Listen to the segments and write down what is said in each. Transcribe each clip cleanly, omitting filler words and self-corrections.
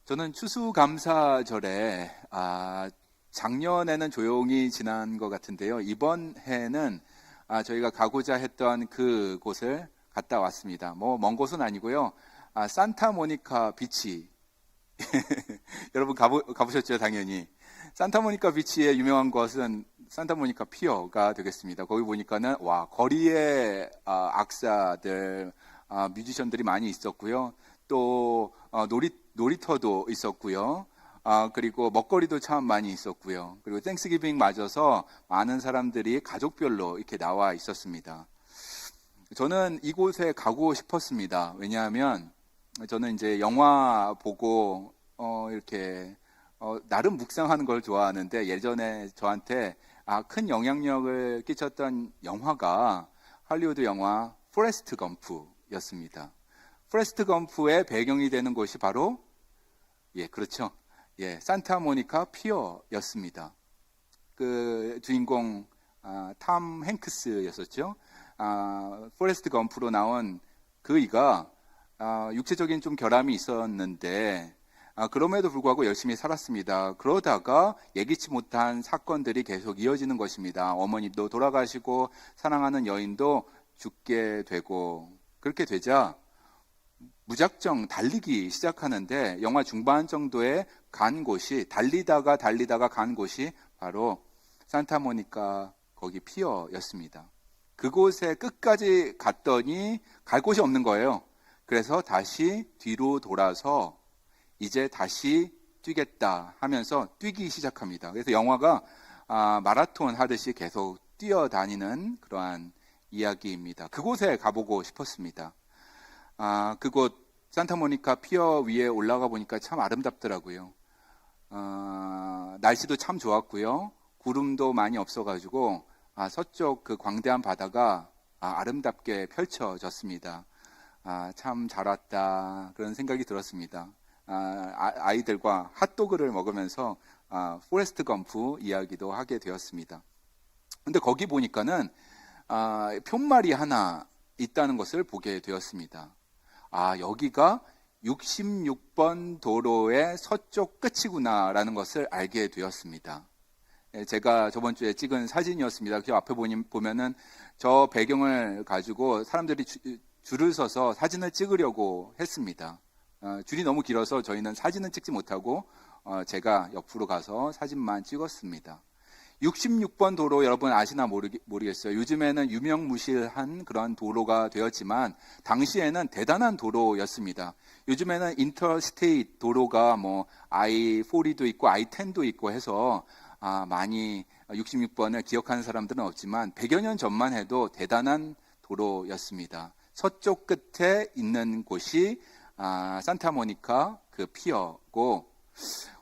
저는 추수감사절에 작년에는 조용히 지난 것 같은데요. 이번 해는 저희가 가고자 했던 그곳을 갔다 왔습니다. 먼 곳은 아니고요. 산타모니카 비치. 여러분 가보셨죠, 당연히. 산타모니카 비치의 유명한 것은 산타모니카 피어가 되겠습니다. 거기 보니까는 거리에 악사들, 뮤지션들이 많이 있었고요. 또 놀이터도 있었고요. 그리고 먹거리도 참 많이 있었고요. 그리고 땡스기빙 맞아서 많은 사람들이 가족별로 이렇게 나와 있었습니다. 저는 이곳에 가고 싶었습니다. 왜냐하면 저는 이제 영화 보고 이렇게 나름 묵상하는 걸 좋아하는데, 예전에 저한테 큰 영향력을 끼쳤던 영화가 할리우드 영화 포레스트 검프였습니다. 포레스트 검프의 배경이 되는 곳이 바로 그렇죠. 산타모니카 피어였습니다. 그 주인공 탐 행크스였었죠. 포레스트 검프로 나온 그이가 육체적인 좀 결함이 있었는데 그럼에도 불구하고 열심히 살았습니다. 그러다가 예기치 못한 사건들이 계속 이어지는 것입니다. 어머니도 돌아가시고 사랑하는 여인도 죽게 되고, 그렇게 되자 무작정 달리기 시작하는데, 영화 중반 정도에 간 곳이, 달리다가 간 곳이 바로 산타모니카 거기 피어였습니다. 그곳에 끝까지 갔더니 갈 곳이 없는 거예요. 그래서 다시 뒤로 돌아서 이제 다시 뛰겠다 하면서 뛰기 시작합니다. 그래서 영화가 마라톤 하듯이 계속 뛰어다니는 그러한 이야기입니다. 그곳에 가보고 싶었습니다. 그곳 산타모니카 피어 위에 올라가 보니까 참 아름답더라고요. 날씨도 참 좋았고요. 구름도 많이 없어가지고 서쪽 그 광대한 바다가 아름답게 펼쳐졌습니다. 참 잘 왔다, 그런 생각이 들었습니다. 아이들과 핫도그를 먹으면서 포레스트 검프 이야기도 하게 되었습니다. 근데 거기 보니까는 푯말이 하나 있다는 것을 보게 되었습니다. 여기가 66번 도로의 서쪽 끝이구나라는 것을 알게 되었습니다. 제가 저번 주에 찍은 사진이었습니다. 그 앞에 보면은 저 배경을 가지고 사람들이 줄을 서서 사진을 찍으려고 했습니다. 줄이 너무 길어서 저희는 사진은 찍지 못하고 제가 옆으로 가서 사진만 찍었습니다. 66번 도로 여러분 아시나 모르겠어요. 요즘에는 유명무실한 그런 도로가 되었지만 당시에는 대단한 도로였습니다. 요즘에는 인터스테이트 도로가 I-40도 있고 I-10도 있고 해서 많이 66번을 기억하는 사람들은 없지만 100여 년 전만 해도 대단한 도로였습니다. 서쪽 끝에 있는 곳이 산타모니카 그 피어고,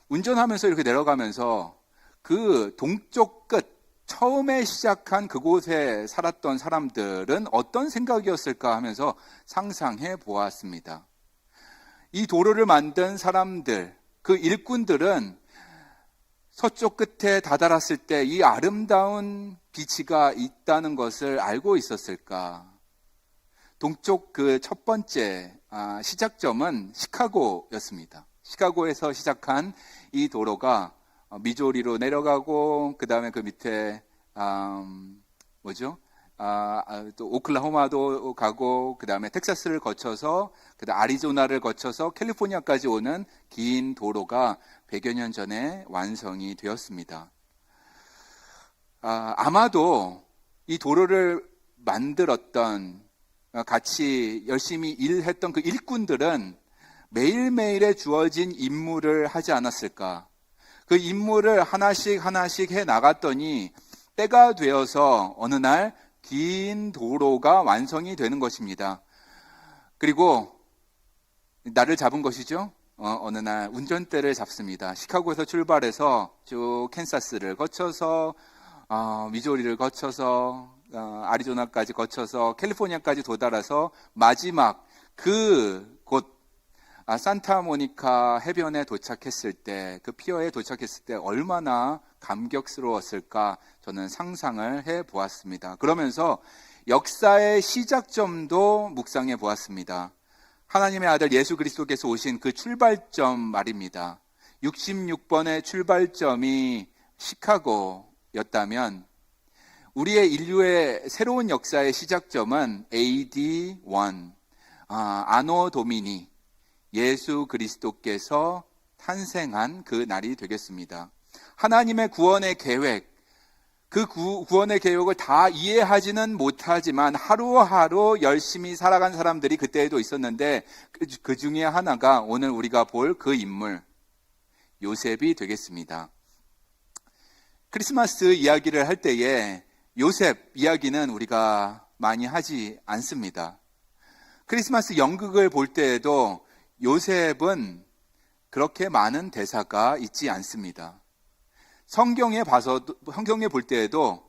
운전하면서 이렇게 내려가면서 그 동쪽 끝, 처음에 시작한 그곳에 살았던 사람들은 어떤 생각이었을까 하면서 상상해 보았습니다. 이 도로를 만든 사람들, 그 일꾼들은 서쪽 끝에 다다랐을 때 이 아름다운 비치가 있다는 것을 알고 있었을까? 동쪽 그 첫 번째 시작점은 시카고였습니다. 시카고에서 시작한 이 도로가 미조리로 내려가고, 그 다음에 그 밑에 또 오클라호마도 가고, 그 다음에 텍사스를 거쳐서, 그 다음 아리조나를 거쳐서 캘리포니아까지 오는 긴 도로가 100여 년 전에 완성이 되었습니다. 아마도 이 도로를 만들었던, 같이 열심히 일했던 그 일꾼들은 매일매일에 주어진 임무를 하지 않았을까? 그 임무를 하나씩 해 나갔더니 때가 되어서 어느 날 긴 도로가 완성이 되는 것입니다. 그리고 나를 잡은 것이죠. 어느 날 운전대를 잡습니다. 시카고에서 출발해서 쭉 캔사스를 거쳐서 미조리를 거쳐서 아리조나까지 거쳐서 캘리포니아까지 도달해서 마지막 그곳 산타모니카 해변에 도착했을 때, 그 피어에 도착했을 때 얼마나 감격스러웠을까 저는 상상을 해 보았습니다. 그러면서 역사의 시작점도 묵상해 보았습니다. 하나님의 아들 예수 그리스도께서 오신 그 출발점 말입니다. 66번의 출발점이 시카고였다면 우리의 인류의 새로운 역사의 시작점은 AD 1, 아노 도미니, 예수 그리스도께서 탄생한 그 날이 되겠습니다. 하나님의 구원의 계획, 그 구원의 계획을 다 이해하지는 못하지만 하루하루 열심히 살아간 사람들이 그때에도 있었는데 그 중에 하나가 오늘 우리가 볼 그 인물, 요셉이 되겠습니다. 크리스마스 이야기를 할 때에 요셉 이야기는 우리가 많이 하지 않습니다. 크리스마스 연극을 볼 때에도 요셉은 그렇게 많은 대사가 있지 않습니다. 성경에 볼 때에도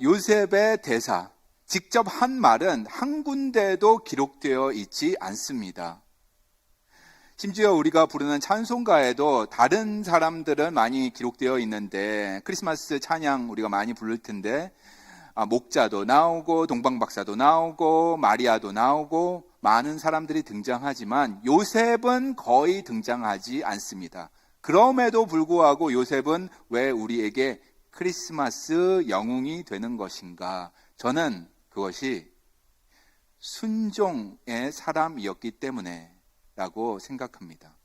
요셉의 대사, 직접 한 말은 한 군데도 기록되어 있지 않습니다. 심지어 우리가 부르는 찬송가에도 다른 사람들은 많이 기록되어 있는데 크리스마스 찬양 우리가 많이 부를 텐데 목자도 나오고 동방박사도 나오고 마리아도 나오고 많은 사람들이 등장하지만 요셉은 거의 등장하지 않습니다. 그럼에도 불구하고 요셉은 왜 우리에게 크리스마스 영웅이 되는 것인가? 저는 그것이 순종의 사람이었기 때문에 라고 생각합니다.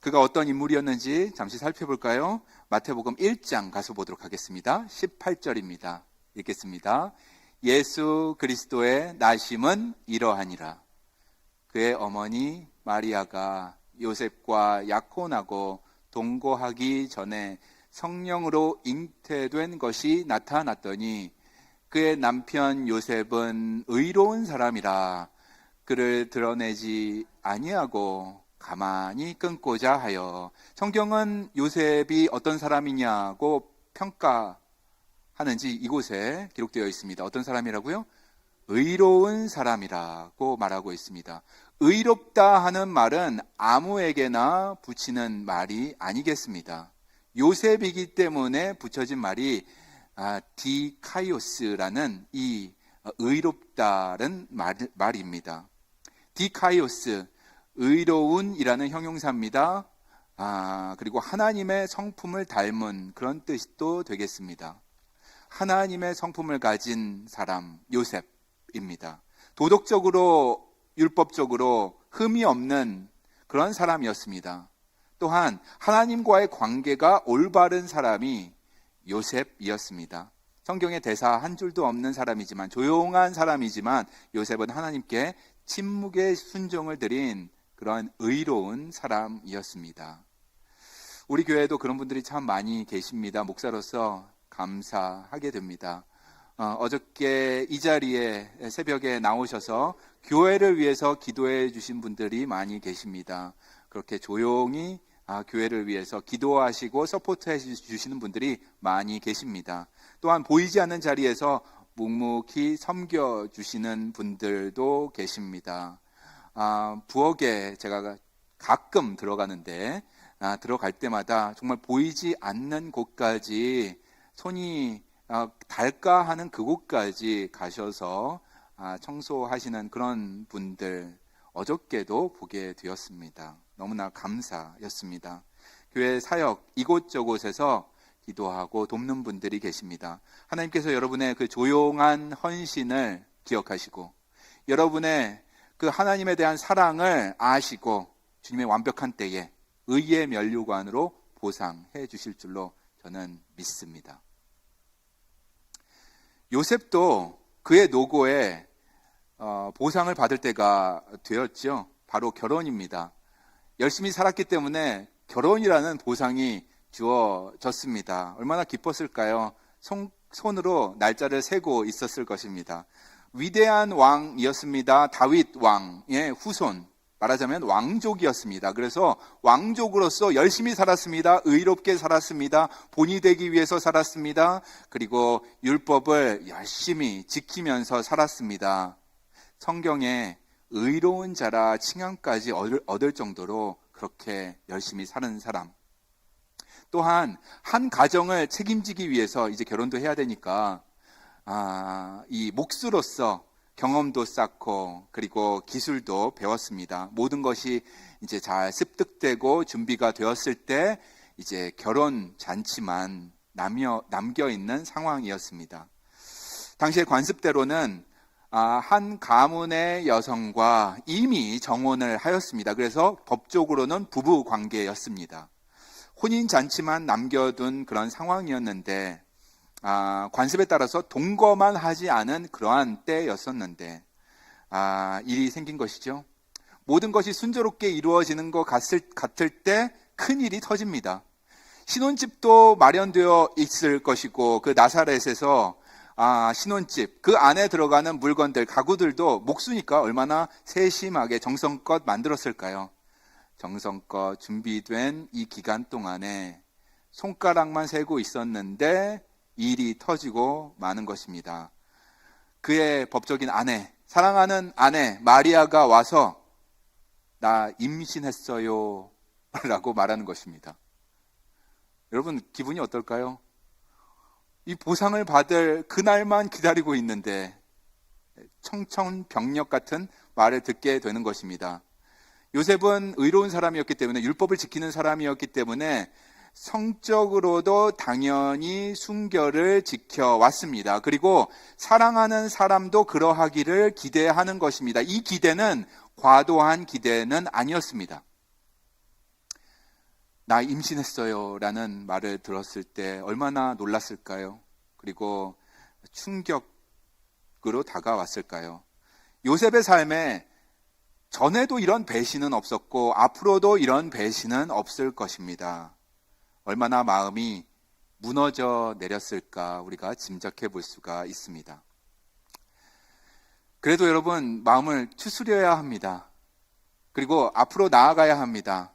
그가 어떤 인물이었는지 잠시 살펴볼까요? 마태복음 1장 가서 보도록 하겠습니다. 18절입니다. 읽겠습니다. 예수 그리스도의 나심은 이러하니라. 그의 어머니 마리아가 요셉과 약혼하고 동거하기 전에 성령으로 잉태된 것이 나타났더니 그의 남편 요셉은 의로운 사람이라 그를 드러내지 아니하고 가만히 끊고자 하여. 성경은 요셉이 어떤 사람이냐고 평가하는지 이곳에 기록되어 있습니다. 어떤 사람이라고요? 의로운 사람이라고 말하고 있습니다. 의롭다 하는 말은 아무에게나 붙이는 말이 아니겠습니다. 요셉이기 때문에 붙여진 말이 디카이오스라는 이 의롭다는 말입니다. 디카이오스, 의로운이라는 형용사입니다. 그리고 하나님의 성품을 닮은 그런 뜻도 되겠습니다. 하나님의 성품을 가진 사람, 요셉입니다. 도덕적으로, 율법적으로 흠이 없는 그런 사람이었습니다. 또한 하나님과의 관계가 올바른 사람이 요셉이었습니다. 성경에 대사 한 줄도 없는 사람이지만, 조용한 사람이지만 요셉은 하나님께 침묵의 순종을 드린 그런 의로운 사람이었습니다. 우리 교회에도 그런 분들이 참 많이 계십니다. 목사로서 감사하게 됩니다. 어저께 이 자리에 새벽에 나오셔서 교회를 위해서 기도해 주신 분들이 많이 계십니다. 그렇게 조용히 교회를 위해서 기도하시고 서포트해 주시는 분들이 많이 계십니다. 또한 보이지 않는 자리에서 묵묵히 섬겨주시는 분들도 계십니다. 부엌에 제가 가끔 들어가는데 들어갈 때마다 정말 보이지 않는 곳까지 손이 닿을까 하는 그곳까지 가셔서 청소하시는 그런 분들 어저께도 보게 되었습니다. 너무나 감사였습니다. 교회 사역 이곳저곳에서 기도하고 돕는 분들이 계십니다. 하나님께서 여러분의 그 조용한 헌신을 기억하시고 여러분의 그 하나님에 대한 사랑을 아시고 주님의 완벽한 때에 의의 면류관으로 보상해 주실 줄로 저는 믿습니다. 요셉도 그의 노고에 보상을 받을 때가 되었죠. 바로 결혼입니다. 열심히 살았기 때문에 결혼이라는 보상이 주어졌습니다. 얼마나 기뻤을까요? 손으로 날짜를 세고 있었을 것입니다. 위대한 왕이었습니다. 다윗 왕의 후손, 말하자면 왕족이었습니다. 그래서 왕족으로서 열심히 살았습니다. 의롭게 살았습니다. 본이 되기 위해서 살았습니다. 그리고 율법을 열심히 지키면서 살았습니다. 성경에 의로운 자라 칭함까지 얻을 정도로 그렇게 열심히 사는 사람. 또한 한 가정을 책임지기 위해서 이제 결혼도 해야 되니까 이 몫으로서 경험도 쌓고 그리고 기술도 배웠습니다. 모든 것이 이제 잘 습득되고 준비가 되었을 때 이제 결혼 잔치만 남겨 있는 상황이었습니다. 당시의 관습대로는 한 가문의 여성과 이미 정혼을 하였습니다. 그래서 법적으로는 부부 관계였습니다. 혼인 잔치만 남겨둔 그런 상황이었는데 관습에 따라서 동거만 하지 않은 그러한 때였었는데 일이 생긴 것이죠. 모든 것이 순조롭게 이루어지는 것 같을 때 큰일이 터집니다. 신혼집도 마련되어 있을 것이고 그 나사렛에서 신혼집 그 안에 들어가는 물건들 가구들도 목수니까 얼마나 세심하게 정성껏 만들었을까요? 정성껏 준비된 이 기간 동안에 손가락만 세고 있었는데 일이 터지고 마는 것입니다. 그의 법적인 아내, 사랑하는 아내 마리아가 와서 나 임신했어요 라고 말하는 것입니다. 여러분 기분이 어떨까요? 이 보상을 받을 그날만 기다리고 있는데 청천벽력 같은 말을 듣게 되는 것입니다. 요셉은 의로운 사람이었기 때문에 율법을 지키는 사람이었기 때문에 성적으로도 당연히 순결을 지켜왔습니다. 그리고 사랑하는 사람도 그러하기를 기대하는 것입니다. 이 기대는 과도한 기대는 아니었습니다. 나 임신했어요 라는 말을 들었을 때 얼마나 놀랐을까요? 그리고 충격으로 다가왔을까요? 요셉의 삶에 전에도 이런 배신은 없었고 앞으로도 이런 배신은 없을 것입니다. 얼마나 마음이 무너져 내렸을까 우리가 짐작해 볼 수가 있습니다. 그래도 여러분 마음을 추스려야 합니다. 그리고 앞으로 나아가야 합니다.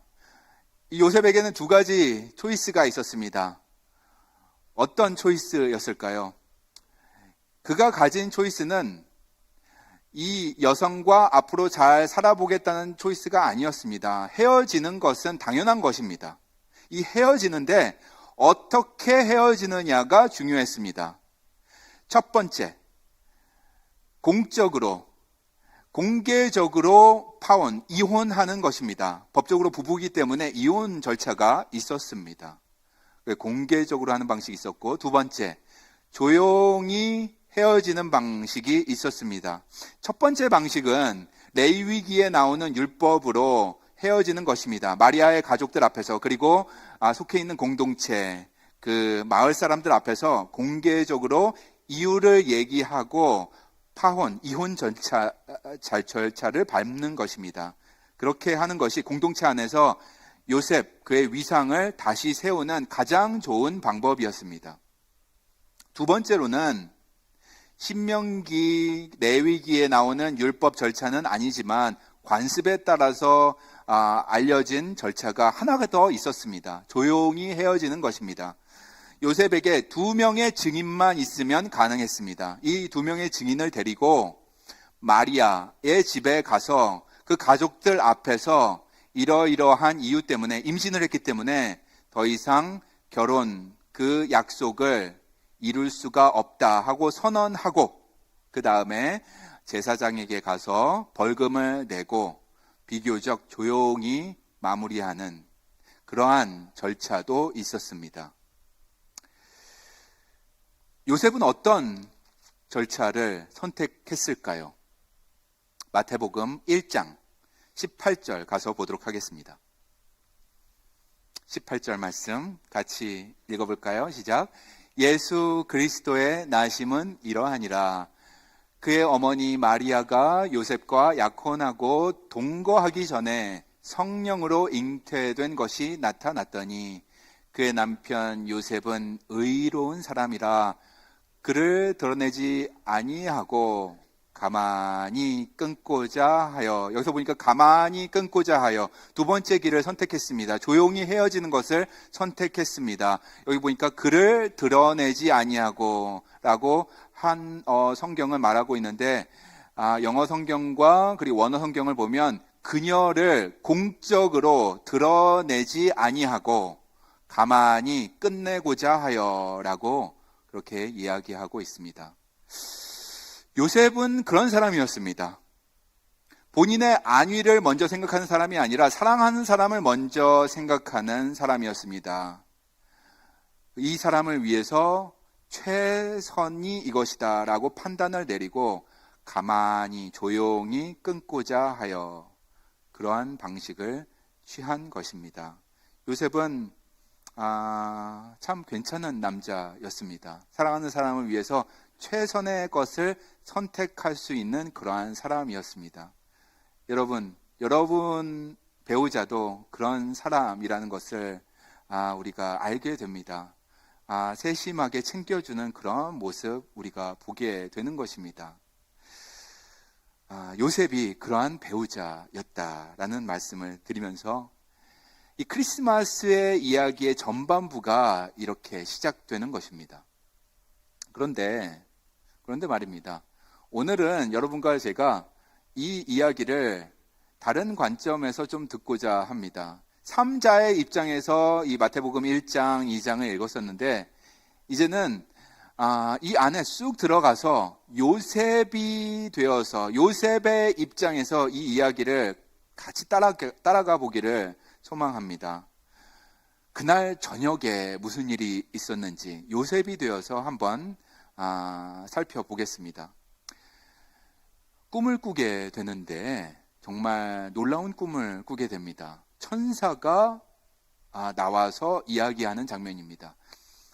이 요셉에게는 두 가지 초이스가 있었습니다. 어떤 초이스였을까요? 그가 가진 초이스는 이 여성과 앞으로 잘 살아보겠다는 초이스가 아니었습니다. 헤어지는 것은 당연한 것입니다. 이 헤어지는데 어떻게 헤어지느냐가 중요했습니다. 첫 번째, 공개적으로 파혼, 이혼하는 것입니다. 법적으로 부부이기 때문에 이혼 절차가 있었습니다. 공개적으로 하는 방식이 있었고, 두 번째, 조용히 헤어지는 방식이 있었습니다. 첫 번째 방식은 레위기에 나오는 율법으로 헤어지는 것입니다. 마리아의 가족들 앞에서 그리고 속해 있는 공동체, 그 마을 사람들 앞에서 공개적으로 이유를 얘기하고 파혼, 이혼 절차를 밟는 것입니다. 그렇게 하는 것이 공동체 안에서 요셉, 그의 위상을 다시 세우는 가장 좋은 방법이었습니다. 두 번째로는 신명기, 레위기에 나오는 율법 절차는 아니지만 관습에 따라서 알려진 절차가 하나가 더 있었습니다. 조용히 헤어지는 것입니다. 요셉에게 2명의 증인만 있으면 가능했습니다. 이 2명의 증인을 데리고 마리아의 집에 가서 그 가족들 앞에서 이러이러한 이유 때문에 임신을 했기 때문에 더 이상 결혼 그 약속을 이룰 수가 없다 하고 선언하고 그 다음에 제사장에게 가서 벌금을 내고 비교적 조용히 마무리하는 그러한 절차도 있었습니다. 요셉은 어떤 절차를 선택했을까요? 마태복음 1장 18절 가서 보도록 하겠습니다. 18절 말씀 같이 읽어볼까요? 시작. 예수 그리스도의 나심은 이러하니라. 그의 어머니 마리아가 요셉과 약혼하고 동거하기 전에 성령으로 잉태된 것이 나타났더니 그의 남편 요셉은 의로운 사람이라 그를 드러내지 아니하고 가만히 끊고자 하여, 여기서 보니까 가만히 끊고자 하여 두 번째 길을 선택했습니다. 조용히 헤어지는 것을 선택했습니다. 여기 보니까 그를 드러내지 아니하고 라고 한 성경을 말하고 있는데 영어 성경과 그리고 원어 성경을 보면 그녀를 공적으로 드러내지 아니하고 가만히 끝내고자 하여 라고 그렇게 이야기하고 있습니다. 요셉은 그런 사람이었습니다. 본인의 안위를 먼저 생각하는 사람이 아니라 사랑하는 사람을 먼저 생각하는 사람이었습니다. 이 사람을 위해서 최선이 이것이다 라고 판단을 내리고 가만히 조용히 끊고자 하여 그러한 방식을 취한 것입니다. 요셉은 참 괜찮은 남자였습니다. 사랑하는 사람을 위해서 최선의 것을 선택할 수 있는 그러한 사람이었습니다. 여러분 배우자도 그런 사람이라는 것을 우리가 알게 됩니다. 세심하게 챙겨주는 그런 모습 우리가 보게 되는 것입니다. 요셉이 그러한 배우자였다라는 말씀을 드리면서 이 크리스마스의 이야기의 전반부가 이렇게 시작되는 것입니다. 그런데 말입니다. 오늘은 여러분과 제가 이 이야기를 다른 관점에서 좀 듣고자 합니다. 3자의 입장에서 이 마태복음 1장, 2장을 읽었었는데 이제는 이 안에 쑥 들어가서 요셉이 되어서 요셉의 입장에서 이 이야기를 같이 따라가 보기를 소망합니다. 그날 저녁에 무슨 일이 있었는지 요셉이 되어서 한번 살펴보겠습니다. 꿈을 꾸게 되는데 정말 놀라운 꿈을 꾸게 됩니다. 천사가 나와서 이야기하는 장면입니다.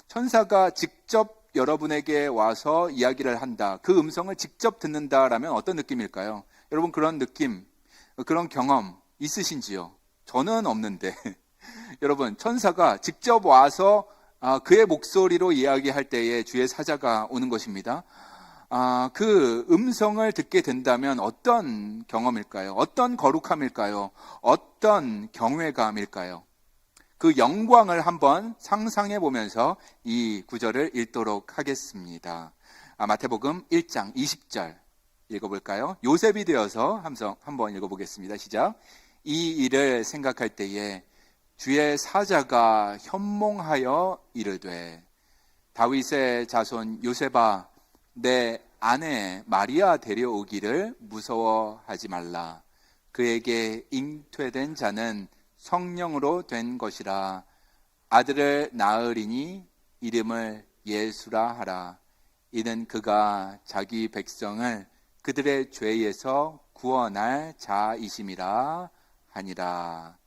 천사가 직접 여러분에게 와서 이야기를 한다. 그 음성을 직접 듣는다라면 어떤 느낌일까요? 여러분 그런 느낌, 그런 경험 있으신지요? 저는 없는데 여러분 천사가 직접 와서 그의 목소리로 이야기할 때에 주의 사자가 오는 것입니다. 그 음성을 듣게 된다면 어떤 경험일까요? 어떤 거룩함일까요? 어떤 경외감일까요? 그 영광을 한번 상상해 보면서 이 구절을 읽도록 하겠습니다. 마태복음 1장 20절 읽어볼까요? 요셉이 되어서 한번 읽어보겠습니다. 시작. 이 일을 생각할 때에 주의 사자가 현몽하여 이르되 다윗의 자손 요셉아 내 아내 마리아 데려오기를 무서워하지 말라. 그에게 잉태된 자는 성령으로 된 것이라. 아들을 낳으리니 이름을 예수라 하라. 이는 그가 자기 백성을 그들의 죄에서 구원할 자이심이라 하니라.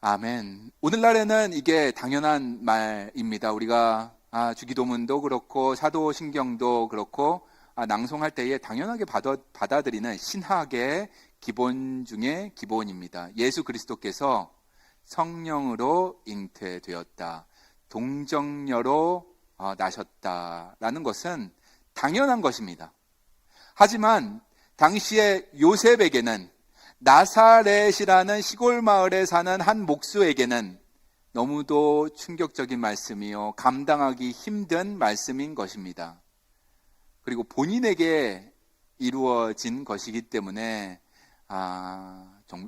아멘. 오늘날에는 이게 당연한 말입니다. 우리가 주기도문도 그렇고 사도신경도 그렇고 낭송할 때에 당연하게 받아들이는 신학의 기본 중에 기본입니다. 예수 그리스도께서 성령으로 잉태되었다. 동정녀로 나셨다라는 것은 당연한 것입니다. 하지만 당시에 요셉에게는 나사렛이라는 시골 마을에 사는 한 목수에게는 너무도 충격적인 말씀이요 감당하기 힘든 말씀인 것입니다. 그리고 본인에게 이루어진 것이기 때문에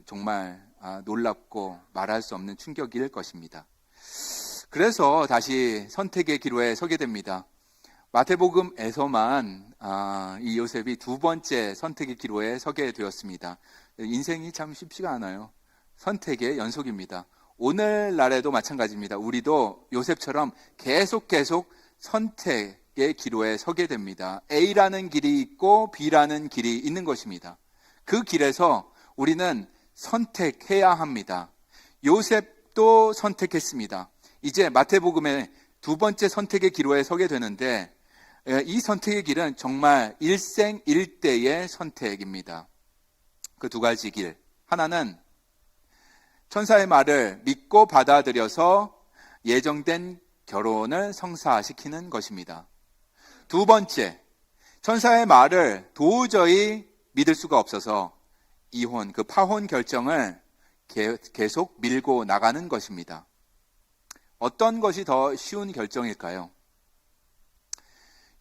정말 놀랍고 말할 수 없는 충격일 것입니다. 그래서 다시 선택의 기로에 서게 됩니다. 마태복음에서만 이 요셉이 두 번째 선택의 기로에 서게 되었습니다. 인생이 참 쉽지가 않아요. 선택의 연속입니다. 오늘날에도 마찬가지입니다. 우리도 요셉처럼 계속 선택의 기로에 서게 됩니다. A라는 길이 있고 B라는 길이 있는 것입니다. 그 길에서 우리는 선택해야 합니다. 요셉도 선택했습니다. 이제 마태복음의 두 번째 선택의 기로에 서게 되는데 이 선택의 길은 정말 일생일대의 선택입니다. 그 두 가지 길. 하나는 천사의 말을 믿고 받아들여서 예정된 결혼을 성사시키는 것입니다. 두 번째, 천사의 말을 도저히 믿을 수가 없어서 이혼, 그 파혼 결정을 계속 밀고 나가는 것입니다. 어떤 것이 더 쉬운 결정일까요?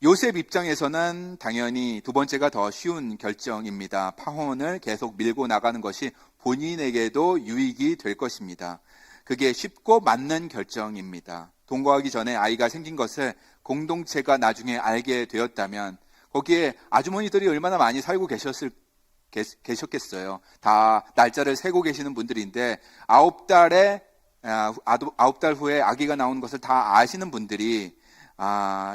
요셉 입장에서는 당연히 두 번째가 더 쉬운 결정입니다. 파혼을 계속 밀고 나가는 것이 본인에게도 유익이 될 것입니다. 그게 쉽고 맞는 결정입니다. 동거하기 전에 아이가 생긴 것을 공동체가 나중에 알게 되었다면 거기에 아주머니들이 얼마나 많이 살고 계셨겠어요. 다 날짜를 세고 계시는 분들인데 9달 후에 아기가 나온 것을 다 아시는 분들이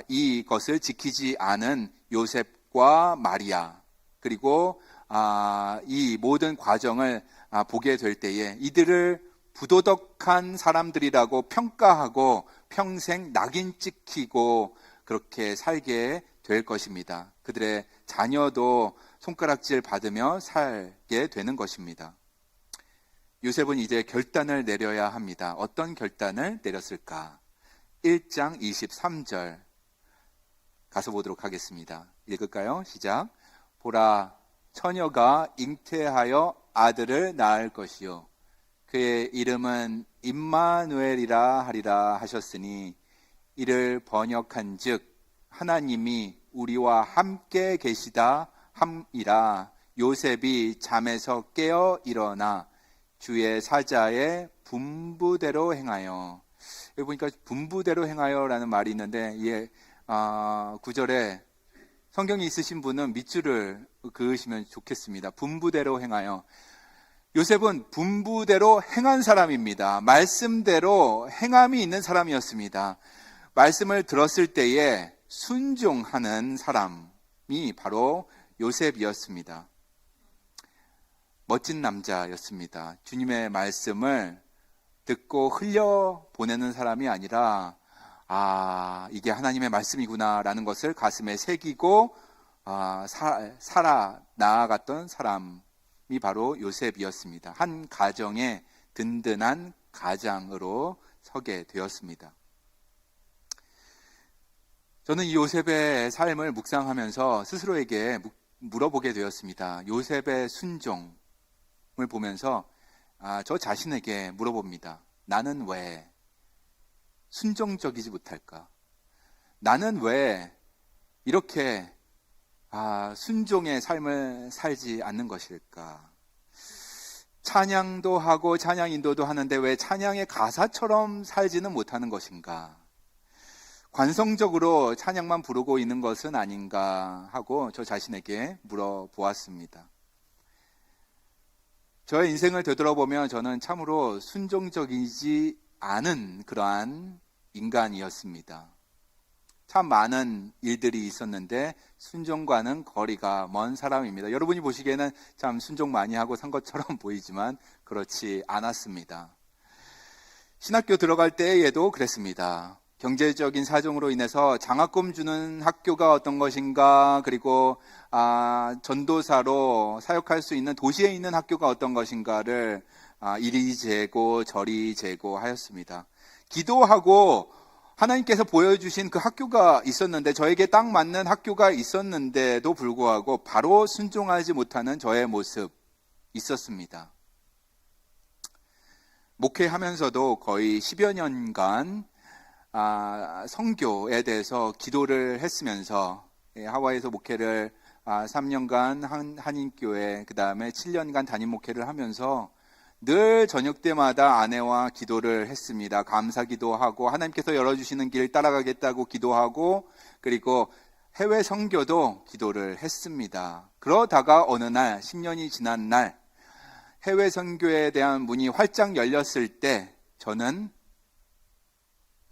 이것을 지키지 않은 요셉과 마리아, 그리고 이 모든 과정을 보게 될 때에 이들을 부도덕한 사람들이라고 평가하고 평생 낙인 찍히고 그렇게 살게 될 것입니다. 그들의 자녀도 손가락질 받으며 살게 되는 것입니다. 요셉은 이제 결단을 내려야 합니다. 어떤 결단을 내렸을까? 1장 23절 가서 보도록 하겠습니다. 읽을까요? 시작. 보라, 처녀가 잉태하여 아들을 낳을 것이요 그의 이름은 임마누엘이라 하리라 하셨으니 이를 번역한즉 하나님이 우리와 함께 계시다 함이라. 요셉이 잠에서 깨어 일어나 주의 사자의 분부대로 행하여. 여기 보니까 분부대로 행하여라는 말이 있는데 이 구절에 성경이 있으신 분은 밑줄을 그으시면 좋겠습니다. 분부대로 행하여. 요셉은 분부대로 행한 사람입니다. 말씀대로 행함이 있는 사람이었습니다. 말씀을 들었을 때에 순종하는 사람이 바로 요셉이었습니다. 멋진 남자였습니다. 주님의 말씀을 듣고 흘려보내는 사람이 아니라 이게 하나님의 말씀이구나라는 것을 가슴에 새기고 살아 나아갔던 사람이 바로 요셉이었습니다. 한 가정의 든든한 가장으로 서게 되었습니다. 저는 이 요셉의 삶을 묵상하면서 스스로에게 물어보게 되었습니다. 요셉의 순종을 보면서 저 자신에게 물어봅니다. 나는 왜 순종적이지 못할까? 나는 왜 이렇게 순종의 삶을 살지 않는 것일까? 찬양도 하고 찬양 인도도 하는데 왜 찬양의 가사처럼 살지는 못하는 것인가? 관성적으로 찬양만 부르고 있는 것은 아닌가 하고 저 자신에게 물어보았습니다. 저의 인생을 되돌아보면 저는 참으로 순종적이지 않은 그러한 인간이었습니다. 참 많은 일들이 있었는데 순종과는 거리가 먼 사람입니다. 여러분이 보시기에는 참 순종 많이 하고 산 것처럼 보이지만 그렇지 않았습니다. 신학교 들어갈 때에도 그랬습니다. 경제적인 사정으로 인해서 장학금 주는 학교가 어떤 것인가, 그리고 전도사로 사역할 수 있는 도시에 있는 학교가 어떤 것인가를 이리 재고 저리 재고 하였습니다. 기도하고 하나님께서 보여주신 그 학교가 있었는데, 저에게 딱 맞는 학교가 있었는데도 불구하고 바로 순종하지 못하는 저의 모습 있었습니다. 목회하면서도 거의 10여 년간 선교에 대해서 기도를 했으면서 하와이에서 목회를 3년간 한인교회, 그 다음에 7년간 담임 목회를 하면서 늘 저녁 때마다 아내와 기도를 했습니다. 감사 기도하고 하나님께서 열어주시는 길 따라가겠다고 기도하고, 그리고 해외 선교도 기도를 했습니다. 그러다가 어느 날 10년이 지난 날 해외 선교에 대한 문이 활짝 열렸을 때 저는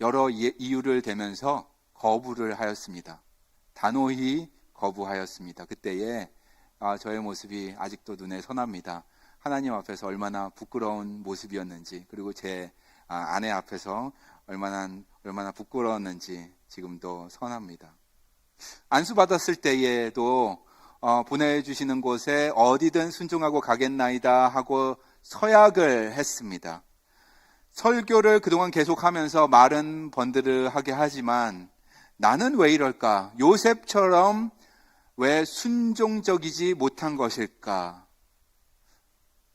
여러 이유를 대면서 거부를 하였습니다. 단호히 거부하였습니다. 그때에 저의 모습이 아직도 눈에 선합니다. 하나님 앞에서 얼마나 부끄러운 모습이었는지, 그리고 제 아내 앞에서 얼마나 부끄러웠는지 지금도 선합니다. 안수 받았을 때에도 보내주시는 곳에 어디든 순종하고 가겠나이다 하고 서약을 했습니다. 설교를 그동안 계속하면서 말은 번드르하게 하지만 나는 왜 이럴까? 요셉처럼 왜 순종적이지 못한 것일까?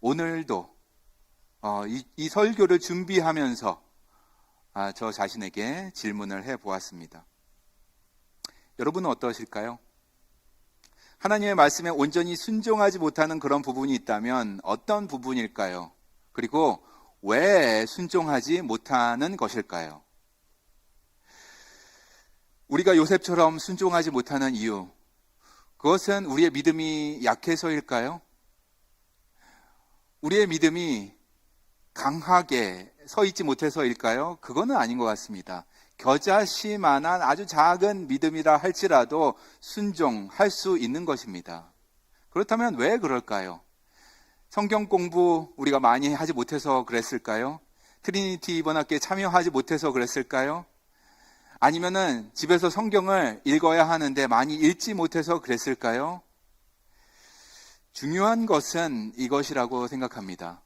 오늘도 이 설교를 준비하면서 저 자신에게 질문을 해보았습니다. 여러분은 어떠실까요? 하나님의 말씀에 온전히 순종하지 못하는 그런 부분이 있다면 어떤 부분일까요? 그리고 왜 순종하지 못하는 것일까요? 우리가 요셉처럼 순종하지 못하는 이유, 그것은 우리의 믿음이 약해서일까요? 우리의 믿음이 강하게 서 있지 못해서일까요? 그거는 아닌 것 같습니다. 겨자씨만한 아주 작은 믿음이라 할지라도 순종할 수 있는 것입니다. 그렇다면 왜 그럴까요? 성경 공부 우리가 많이 하지 못해서 그랬을까요? 트리니티 이번 학기에 참여하지 못해서 그랬을까요? 아니면은 집에서 성경을 읽어야 하는데 많이 읽지 못해서 그랬을까요? 중요한 것은 이것이라고 생각합니다.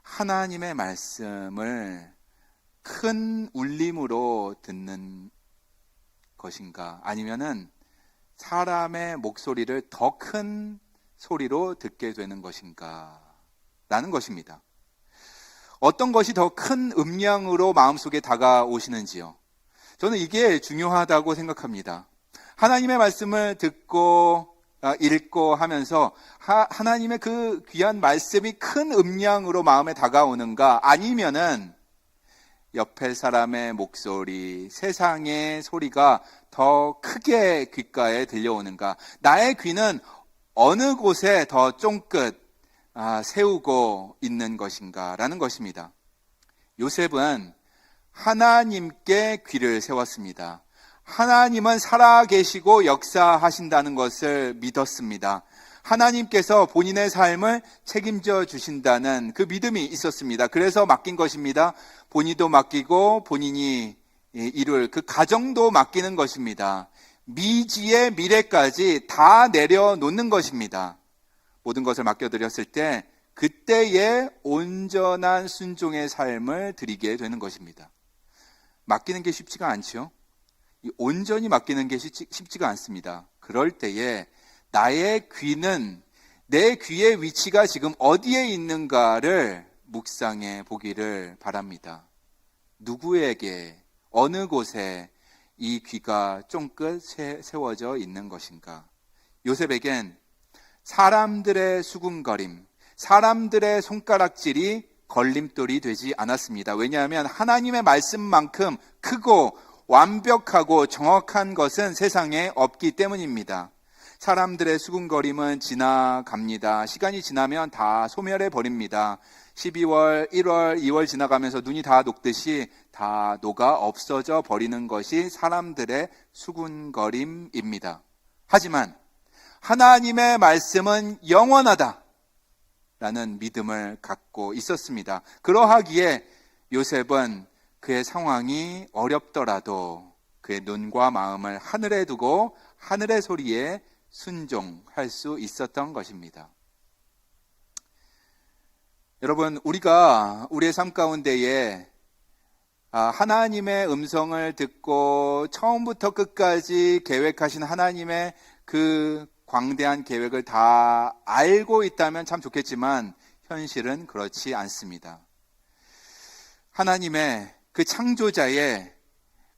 하나님의 말씀을 큰 울림으로 듣는 것인가? 아니면은 사람의 목소리를 더 큰 소리로 듣게 되는 것인가? 라는 것입니다. 어떤 것이 더 큰 음량으로 마음속에 다가오시는지요? 저는 이게 중요하다고 생각합니다. 하나님의 말씀을 듣고 읽고 하면서 하나님의 그 귀한 말씀이 큰 음량으로 마음에 다가오는가, 아니면은 옆에 사람의 목소리, 세상의 소리가 더 크게 귓가에 들려오는가, 나의 귀는 어느 곳에 더 쫑긋 세우고 있는 것인가 라는 것입니다. 요셉은 하나님께 귀를 세웠습니다. 하나님은 살아계시고 역사하신다는 것을 믿었습니다. 하나님께서 본인의 삶을 책임져 주신다는 그 믿음이 있었습니다. 그래서 맡긴 것입니다. 본인도 맡기고 본인이 이룰 그 가정도 맡기는 것입니다. 미지의 미래까지 다 내려놓는 것입니다. 모든 것을 맡겨드렸을 때 그때의 온전한 순종의 삶을 드리게 되는 것입니다. 맡기는 게 쉽지가 않죠. 온전히 맡기는 게 쉽지가 않습니다. 그럴 때에 나의 귀는 내 귀의 위치가 지금 어디에 있는가를 묵상해 보기를 바랍니다. 누구에게, 어느 곳에 이 귀가 쫑긋 세워져 있는 것인가? 요셉에겐 사람들의 수군거림, 사람들의 손가락질이 걸림돌이 되지 않았습니다. 왜냐하면 하나님의 말씀만큼 크고 완벽하고 정확한 것은 세상에 없기 때문입니다. 사람들의 수군거림은 지나갑니다. 시간이 지나면 다 소멸해 버립니다. 12월, 1월, 2월 지나가면서 눈이 다 녹듯이 다 녹아 없어져 버리는 것이 사람들의 수군거림입니다. 하지만 하나님의 말씀은 영원하다 라는 믿음을 갖고 있었습니다. 그러하기에 요셉은 그의 상황이 어렵더라도 그의 눈과 마음을 하늘에 두고 하늘의 소리에 순종할 수 있었던 것입니다. 여러분, 우리가 우리의 삶 가운데에 하나님의 음성을 듣고 처음부터 끝까지 계획하신 하나님의 그 광대한 계획을 다 알고 있다면 참 좋겠지만 현실은 그렇지 않습니다. 하나님의 그 창조자의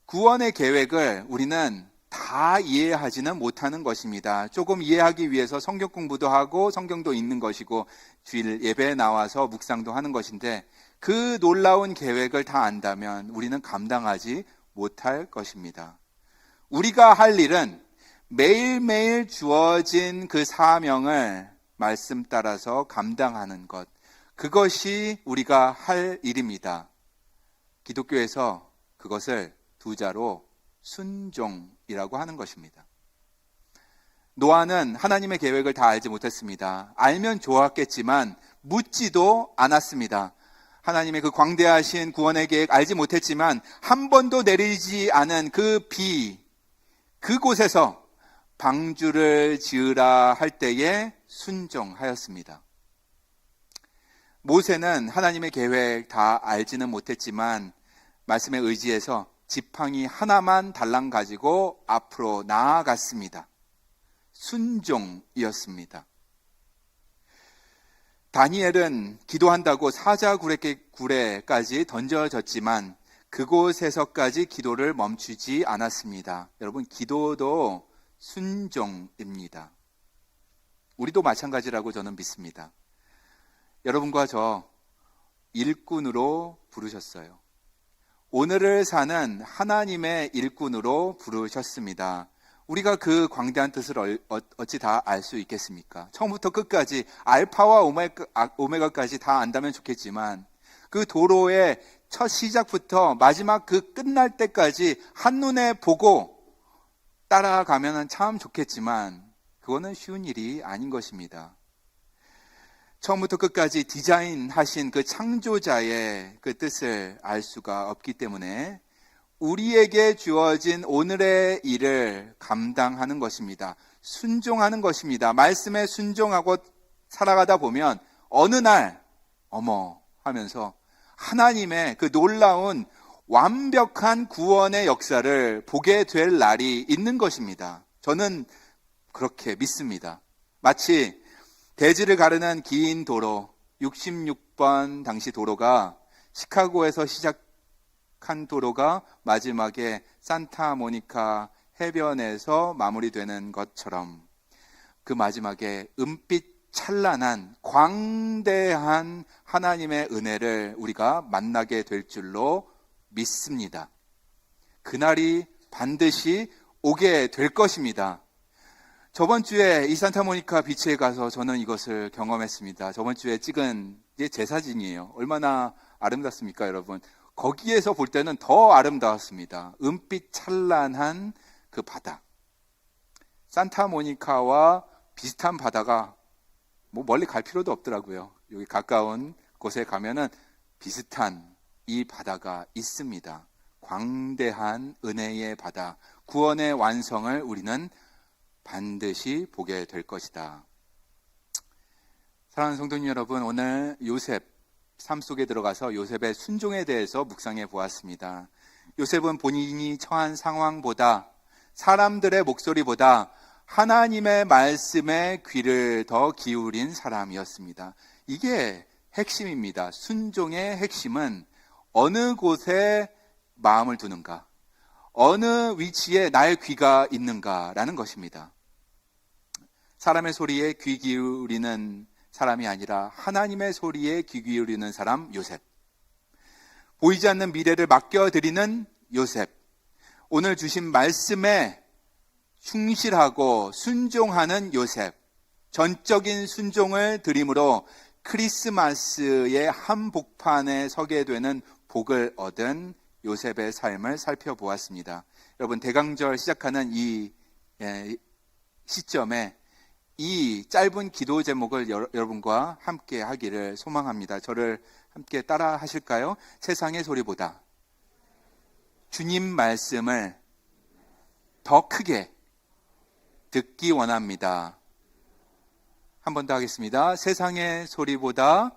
구원의 계획을 우리는 다 이해하지는 못하는 것입니다. 조금 이해하기 위해서 성경 공부도 하고 성경도 읽는 것이고 주일 예배에 나와서 묵상도 하는 것인데 그 놀라운 계획을 다 안다면 우리는 감당하지 못할 것입니다. 우리가 할 일은 매일매일 주어진 그 사명을 말씀 따라서 감당하는 것, 그것이 우리가 할 일입니다. 기독교에서 그것을 두 자로 순종이라고 하는 것입니다. 노아는 하나님의 계획을 다 알지 못했습니다. 알면 좋았겠지만 묻지도 않았습니다. 하나님의 그 광대하신 구원의 계획 알지 못했지만 한 번도 내리지 않은 그 비, 그곳에서 방주를 지으라 할 때에 순종하였습니다. 모세는 하나님의 계획 다 알지는 못했지만 말씀에 의지해서 지팡이 하나만 달랑 가지고 앞으로 나아갔습니다. 순종이었습니다. 다니엘은 기도한다고 사자굴에까지 던져졌지만 그곳에서까지 기도를 멈추지 않았습니다. 여러분, 기도도 순종입니다. 우리도 마찬가지라고 저는 믿습니다. 여러분과 저 일꾼으로 부르셨어요. 오늘을 사는 하나님의 일꾼으로 부르셨습니다. 우리가 그 광대한 뜻을 어찌 다 알 수 있겠습니까? 처음부터 끝까지 알파와 오메가까지 다 안다면 좋겠지만 그 도로의 첫 시작부터 마지막 그 끝날 때까지 한눈에 보고 따라가면 참 좋겠지만 그거는 쉬운 일이 아닌 것입니다. 처음부터 끝까지 디자인하신 그 창조자의 그 뜻을 알 수가 없기 때문에 우리에게 주어진 오늘의 일을 감당하는 것입니다. 순종하는 것입니다. 말씀에 순종하고 살아가다 보면 어느 날 어머 하면서 하나님의 그 놀라운 완벽한 구원의 역사를 보게 될 날이 있는 것입니다. 저는 그렇게 믿습니다. 마치 대지를 가르는 긴 도로 66번 당시 도로가 시카고에서 시작한 도로가 마지막에 산타모니카 해변에서 마무리되는 것처럼 그 마지막에 은빛 찬란한 광대한 하나님의 은혜를 우리가 만나게 될 줄로 믿습니다. 그날이 반드시 오게 될 것입니다. 저번 주에 이 산타모니카 비치에 가서 저는 이것을 경험했습니다. 저번 주에 찍은 제 사진이에요. 얼마나 아름답습니까, 여러분? 거기에서 볼 때는 더 아름다웠습니다. 은빛 찬란한 그 바다. 산타모니카와 비슷한 바다가 뭐 멀리 갈 필요도 없더라고요. 여기 가까운 곳에 가면은 비슷한 이 바다가 있습니다. 광대한 은혜의 바다, 구원의 완성을 우리는 반드시 보게 될 것이다. 사랑하는 성도님 여러분, 오늘 요셉 삶 속에 들어가서 요셉의 순종에 대해서 묵상해 보았습니다. 요셉은 본인이 처한 상황보다 사람들의 목소리보다 하나님의 말씀에 귀를 더 기울인 사람이었습니다. 이게 핵심입니다. 순종의 핵심은 어느 곳에 마음을 두는가, 어느 위치에 나의 귀가 있는가라는 것입니다. 사람의 소리에 귀 기울이는 사람이 아니라 하나님의 소리에 귀 기울이는 사람 요셉. 보이지 않는 미래를 맡겨드리는 요셉. 오늘 주신 말씀에 충실하고 순종하는 요셉. 전적인 순종을 드림으로 크리스마스의 한복판에 서게 되는 복을 얻은 요셉의 삶을 살펴보았습니다. 여러분, 대강절 시작하는 이 시점에 이 짧은 기도 제목을 여러분과 함께 하기를 소망합니다. 저를 함께 따라 하실까요? 세상의 소리보다 주님 말씀을 더 크게 듣기 원합니다. 한 번 더 하겠습니다. 세상의 소리보다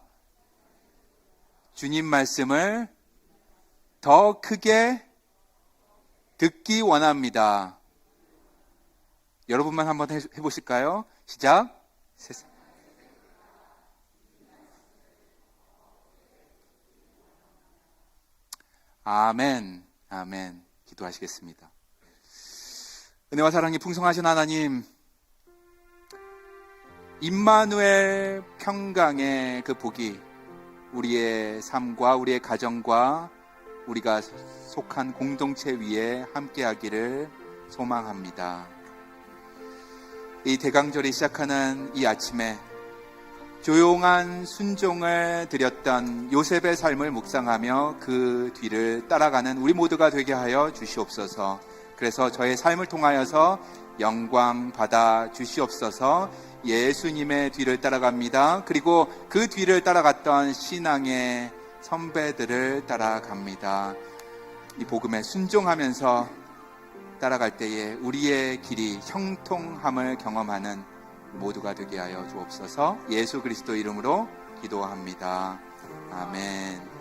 주님 말씀을 더 크게 듣기 원합니다. 여러분만 한번 해보실까요? 시작. 아멘, 아멘. 기도하시겠습니다. 은혜와 사랑이 풍성하신 하나님, 임마누엘 평강의 그 복이 우리의 삶과 우리의 가정과 우리가 속한 공동체 위에 함께하기를 소망합니다. 이 대강절이 시작하는 이 아침에 조용한 순종을 드렸던 요셉의 삶을 묵상하며 그 뒤를 따라가는 우리 모두가 되게 하여 주시옵소서. 그래서 저의 삶을 통하여서 영광 받아 주시옵소서. 예수님의 뒤를 따라갑니다. 그리고 그 뒤를 따라갔던 신앙의 선배들을 따라갑니다. 이 복음에 순종하면서 따라갈 때에 우리의 길이 형통함을 경험하는 모두가 되게 하여 주옵소서. 예수 그리스도 이름으로 기도합니다. 아멘.